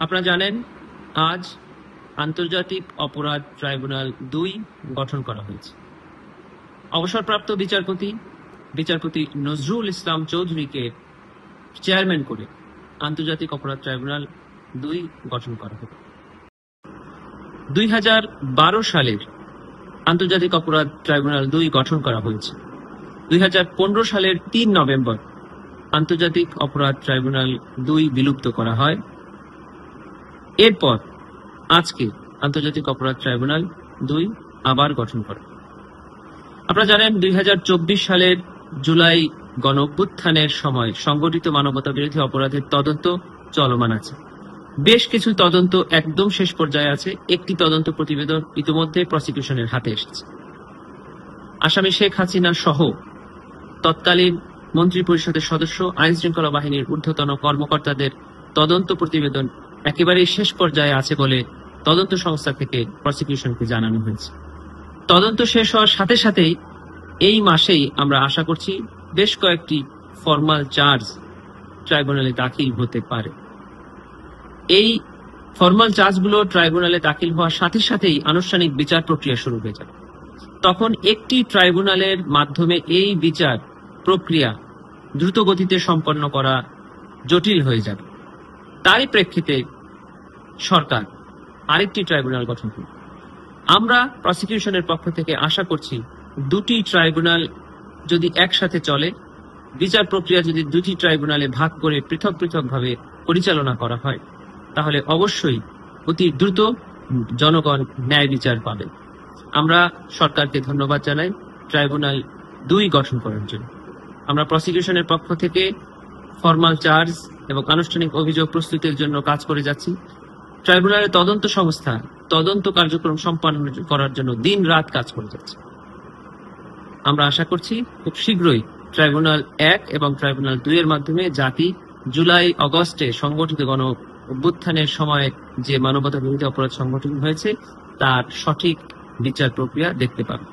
আপনারা জানেন আজ আন্তর্জাতিক অপরাধ ট্রাইব্যুনাল ২ গঠন করা হয়েছে। অবসরপ্রাপ্ত বিচারপতি নজরুল ইসলাম চৌধুরীকে চেয়ারম্যান করে আন্তর্জাতিক অপরাধ ট্রাইব্যুনাল ২ গঠন করা হবে। ২০১২ সালের আন্তর্জাতিক অপরাধ ট্রাইব্যুনাল ২ গঠন করা হয়েছে। ২০১৫ সালের ৩ নভেম্বর আন্তর্জাতিক অপরাধ ট্রাইব্যুনাল ২ বিলুপ্ত করা হয়। এরপর আজকে আন্তর্জাতিক অপরাধ ট্রাইব্যুনাল ২ আবার গঠন করে। আপনারা জানেন ২০২৪ সালের জুলাই গণঅভ্যুত্থানের সময় সংগঠিত মানবতা বিরোধী অপরাধের তদন্ত চলমান আছে। বেশ কিছু তদন্ত একদম শেষ পর্যায়ে আছে। একটি তদন্ত প্রতিবেদন ইতিমধ্যে প্রসিকিউশনের হাতে এসেছে। আসামি শেখ হাসিনা সহ তৎকালীন মন্ত্রী পরিষদের সদস্য, আইন শৃঙ্খলা বাহিনীর ঊর্ধ্বতন কর্মকর্তাদের তদন্ত প্রতিবেদন একেবারেই শেষ পর্যায়ে আছে বলে তদন্ত সংস্থা থেকে প্রসিকিউশনকে জানানো হয়েছে। তদন্ত শেষ হওয়ার সাথে সাথেই এই মাসেই আমরা আশা করছি বেশ কয়েকটি ফরমাল চার্জ ট্রাইব্যুনালে দাখিল হতে পারে। এই ফরমাল চার্জগুলো ট্রাইব্যুনালে দাখিল হওয়ার সাথে সাথেই আনুষ্ঠানিক বিচার প্রক্রিয়া শুরু হয়ে যাবে। তখন একটি ট্রাইব্যুনালের মাধ্যমে এই বিচার প্রক্রিয়া দ্রুত গতিতে সম্পন্ন করা জটিল হয়ে যাবে। তারই প্রেক্ষিতে সরকার আরেকটি ট্রাইব্যুনাল গঠন করবে। আমরা প্রসিকিউশনের পক্ষ থেকে আশা করছি দুটি ট্রাইব্যুনাল যদি একসাথে চলে, বিচার প্রক্রিয়া যদি দুটি ট্রাইব্যুনালে ভাগ করে পৃথক পৃথকভাবে পরিচালনা করা হয়, তাহলে অবশ্যই অতি দ্রুত জনগণ ন্যায় বিচার পাবে। আমরা সরকারকে ধন্যবাদ জানাই ট্রাইব্যুনাল ২ গঠন করার জন্য। আমরা প্রসিকিউশনের পক্ষ থেকে ফরমাল চার্জ এবং আনুষ্ঠানিক অভিযোগ প্রস্তুতের জন্য কাজ করে যাচ্ছি। ট্রাইব্যুনালের তদন্ত সংস্থা তদন্ত কার্যক্রম সম্পন্ন করার জন্য দিন রাত কাজ করে যাচ্ছে। আমরা আশা করছি খুব শীঘ্রই ট্রাইব্যুনাল ১ এবং ট্রাইব্যুনাল ২ এর মাধ্যমে জাতি জুলাই অগস্টে সংগঠিত গণ অভ্যুত্থানের সময় যে মানবতা বিরোধী অপরাধ সংগঠন হয়েছে তার সঠিক বিচার প্রক্রিয়া দেখতে পাবে।